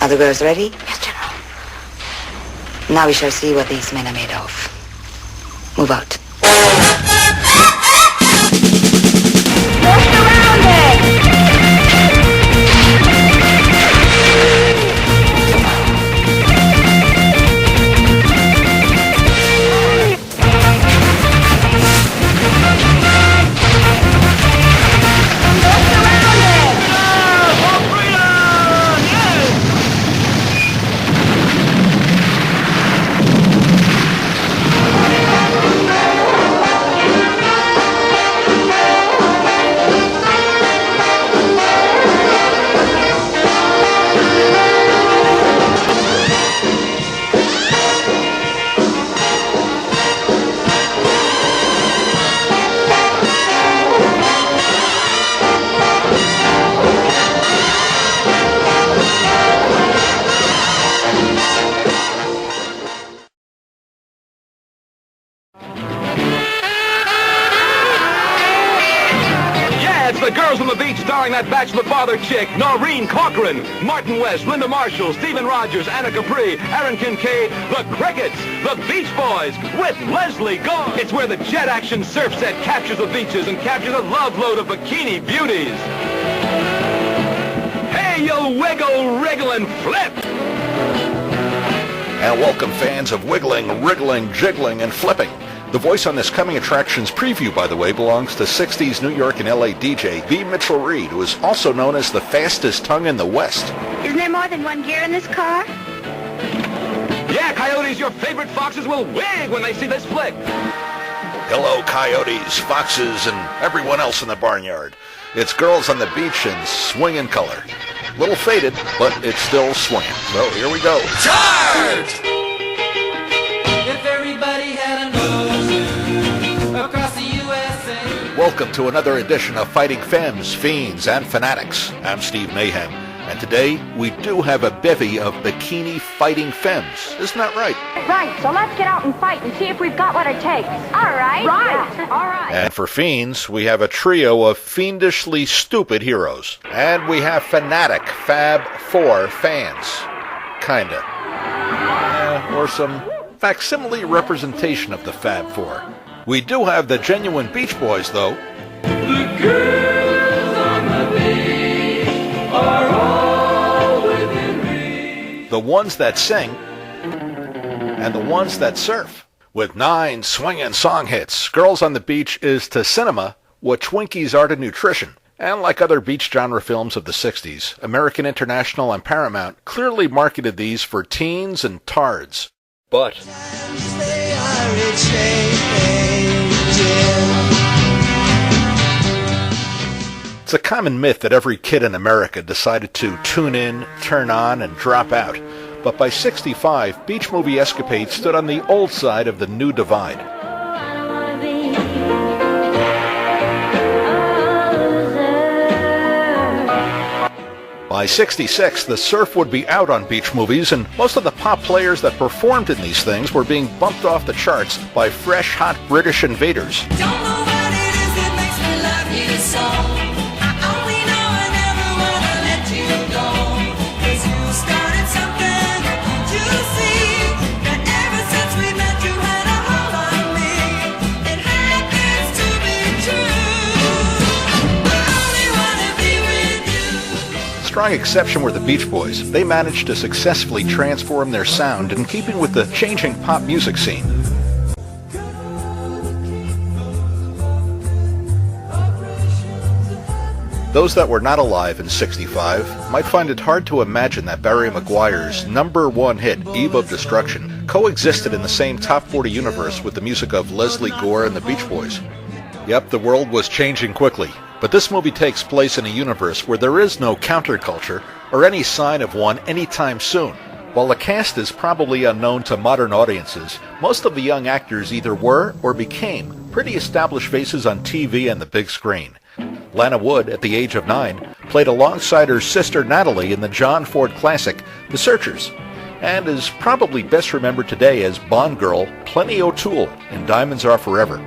Are the girls ready? Yes, General. Now we shall see what these men are made of. Move out. Just around it! The Girls on the Beach, starring that bachelor father chick, Noreen Corcoran, Martin West, Linda Marshall, Stephen Rogers, Anna Capri, Aaron Kincaid, the Crickets, the Beach Boys, with Leslie Gore. It's where the jet action surf set captures the beaches and captures a love load of bikini beauties. Hey, you wiggle, wriggle, and flip! And welcome fans of wiggling, wriggling, jiggling, and flipping. The voice on this coming attractions preview, by the way, belongs to 60s New York and LA DJ B. Mitchell Reed, who is also known as the fastest tongue in the West. Isn't there more than one gear in this car? Yeah, Coyotes, your favorite foxes will wig when they see this flick. Hello, coyotes, foxes, and everyone else in the barnyard. It's Girls on the Beach in swingin' color. Little faded, but it's still swinging. So here we go. Charge! If everybody had a notion across the USA. Welcome to another edition of Fighting Femmes, Fiends, and Fanatics. I'm Steve Mayhem, and today we do have a bevy of bikini fighting femmes. Isn't that right? Right, so let's get out and fight and see if we've got what it takes. All right. Right. Yeah. All right. And for Fiends, we have a trio of fiendishly stupid heroes. And we have Fanatic Fab 4 fans. Kinda. Or some facsimile representation of the Fab 4. We do have the genuine Beach Boys, though. The girls on the beach are all within reach. The ones that sing and the ones that surf. With 9 swingin' song hits, Girls on the Beach is to cinema what Twinkies are to nutrition. And like other beach genre films of the 60s, American International and Paramount clearly marketed these for teens and tards. But it's a common myth that every kid in America decided to tune in, turn on, and drop out. But by 65, beach movie escapades stood on the old side of the new divide. By 66, the surf would be out on beach movies, and most of the pop players that performed in these things were being bumped off the charts by fresh, hot British invaders. Don't know what it is that makes me love you so. I only know I never wanna let you go. 'Cause you started something juicy, that ever since we met you had a hold on me. It happens to be true. I only wanna be with you. Strong exception were the Beach Boys. They managed to successfully transform their sound in keeping with the changing pop music scene. Those that were not alive in 65 might find it hard to imagine that Barry McGuire's #1 hit, Eve of Destruction, coexisted in the same top 40 universe with the music of Leslie Gore and the Beach Boys. Yep, the world was changing quickly, but this movie takes place in a universe where there is no counterculture or any sign of one anytime soon. While the cast is probably unknown to modern audiences, most of the young actors either were or became pretty established faces on TV and the big screen. Lana Wood, at the age of 9, played alongside her sister Natalie in the John Ford classic, The Searchers, and is probably best remembered today as Bond girl Plenty O'Toole in Diamonds Are Forever.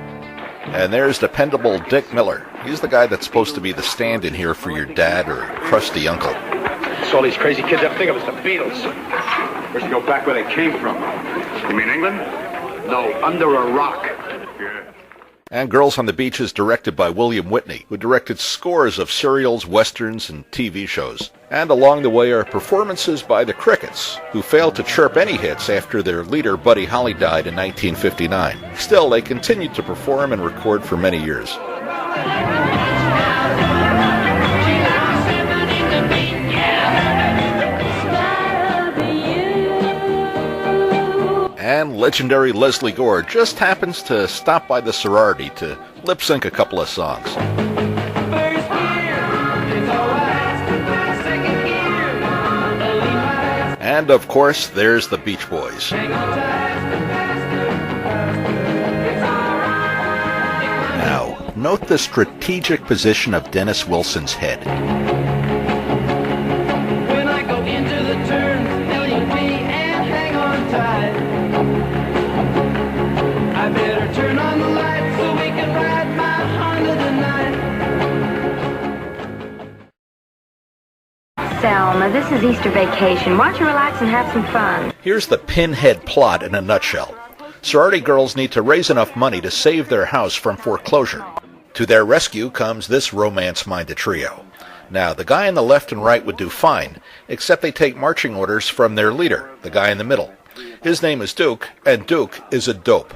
And there's dependable Dick Miller. He's the guy that's supposed to be the stand-in here for your dad or crusty uncle. guess all these crazy kids ever think of is the Beatles. First go back where they came from. You mean England? No, under a rock. Yeah. And Girls on the Beach is directed by William Whitney, who directed scores of serials, westerns, and TV shows. And along the way are performances by the Crickets, who failed to chirp any hits after their leader Buddy Holly died in 1959. Still, they continued to perform and record for many years. And legendary Leslie Gore just happens to stop by the sorority to lip-sync a couple of songs. And of course, there's the Beach Boys. Now, note the strategic position of Dennis Wilson's head. When I go into the turn, LUP and hang on tight. I better turn on the lights so we can ride my Honda tonight. Selma, this is Easter vacation. Why don't you relax and have some fun? Here's the pinhead plot in a nutshell. Sorority girls need to raise enough money to save their house from foreclosure. To their rescue comes this romance-minded trio. Now, the guy on the left and right would do fine, except they take marching orders from their leader, the guy in the middle. His name is Duke, and Duke is a dope.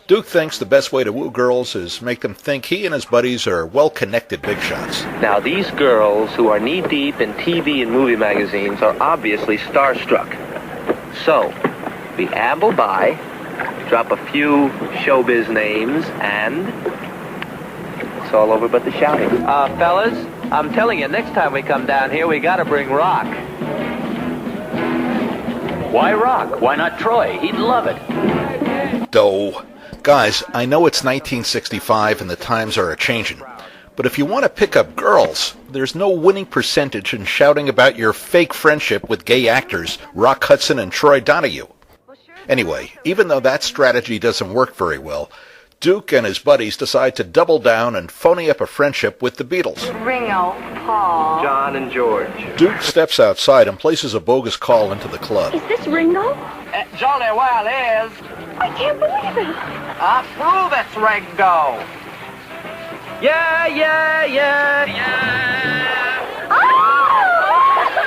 Duke thinks the best way to woo girls is make them think he and his buddies are well-connected big shots. Now, these girls who are knee-deep in TV and movie magazines are obviously starstruck. So, we amble by, drop a few showbiz names, and it's all over but the shouting. Fellas, I'm telling you, next time we come down here, we gotta bring rock. Why rock? Why not Troy? He'd love it. Doe. Guys, I know it's 1965 and the times are a-changin', but if you want to pick up girls, there's no winning percentage in shouting about your fake friendship with gay actors Rock Hudson and Troy Donahue. Anyway, even though that strategy doesn't work very well, Duke and his buddies decide to double down and phony up a friendship with the Beatles. Ringo, Paul. John and George. Duke steps outside and places a bogus call into the club. Is this Ringo? Jolly well is. I can't believe it. I prove it's Ringo. Yeah.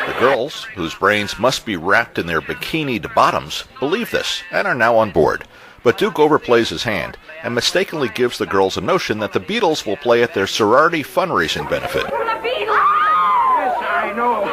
The girls, whose brains must be wrapped in their bikinied bottoms, believe this and are now on board. But Duke overplays his hand and mistakenly gives the girls a notion that the Beatles will play at their sorority fundraising benefit. The Beatles. Yes, I know.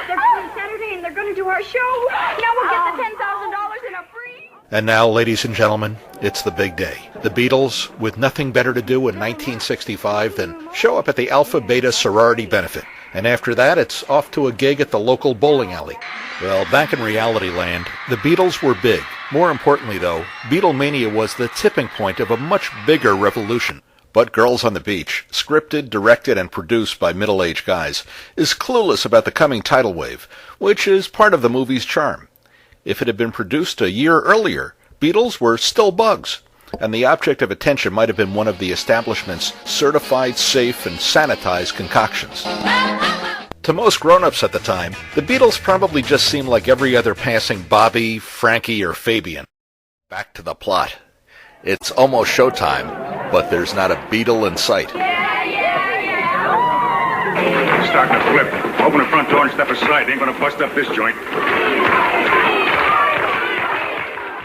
They're coming Saturday and they're going to do our show. Now we'll get the $10,000 in a free. And now, ladies and gentlemen, it's the big day. The Beatles, with nothing better to do in 1965 than show up at the Alpha Beta sorority benefit. And after that, it's off to a gig at the local bowling alley. Well, back in reality land, the Beatles were big. More importantly, though, Beatlemania was the tipping point of a much bigger revolution. But Girls on the Beach, scripted, directed, and produced by middle-aged guys, is clueless about the coming tidal wave, which is part of the movie's charm. If it had been produced a year earlier, Beatles were still bugs, and the object of attention might have been one of the establishment's certified, safe, and sanitized concoctions. To most grown-ups at the time, the Beatles probably just seemed like every other passing Bobby, Frankie, or Fabian. Back to the plot. It's almost showtime, but there's not a Beatle in sight. Starting to flip. Open the front door and step aside. Ain't gonna bust up this joint.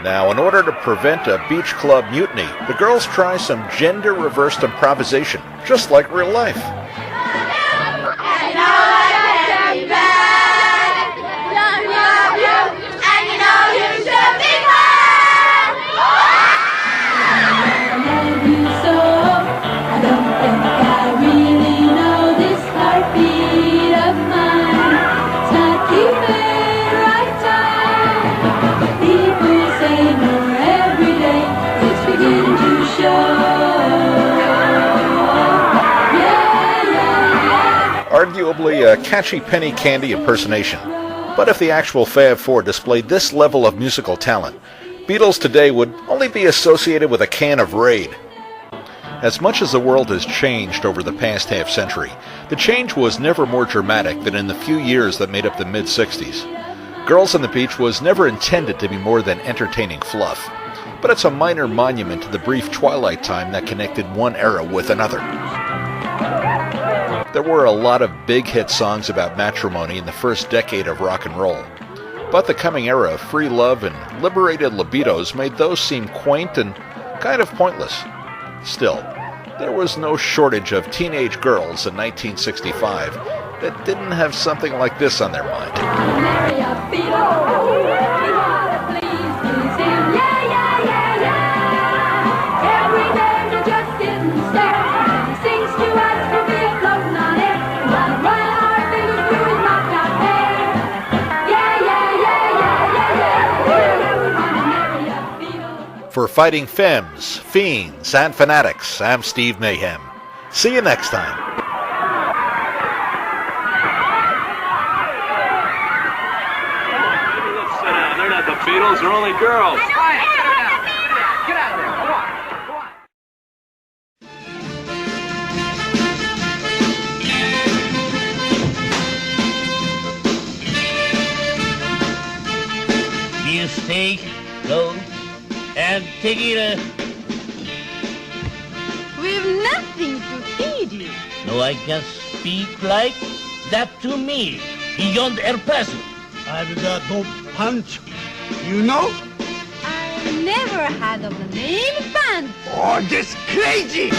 Now, in order to prevent a beach club mutiny, the girls try some gender-reversed improvisation, just like real life. Arguably a catchy penny candy impersonation. But if the actual Fab Four displayed this level of musical talent, Beatles today would only be associated with a can of Raid. As much as the world has changed over the past half-century, the change was never more dramatic than in the few years that made up the mid-60s. Girls on the Beach was never intended to be more than entertaining fluff, but it's a minor monument to the brief twilight time that connected one era with another. There were a lot of big hit songs about matrimony in the first decade of rock and roll, but the coming era of free love and liberated libidos made those seem quaint and kind of pointless. Still, there was no shortage of teenage girls in 1965 that didn't have something like this on their mind. For Fighting Femmes, Fiends, and Fanatics, I'm Steve Mayhem. See you next time. Let's sit down. They're not the Beatles. They're only girls. Get out of there. Go on. Go on. You stay low and take it. We've nothing to feed you. No, I just speak like that to me. Beyond her person. I've got no punch. You know? I never had of the name Fan. Oh, this crazy!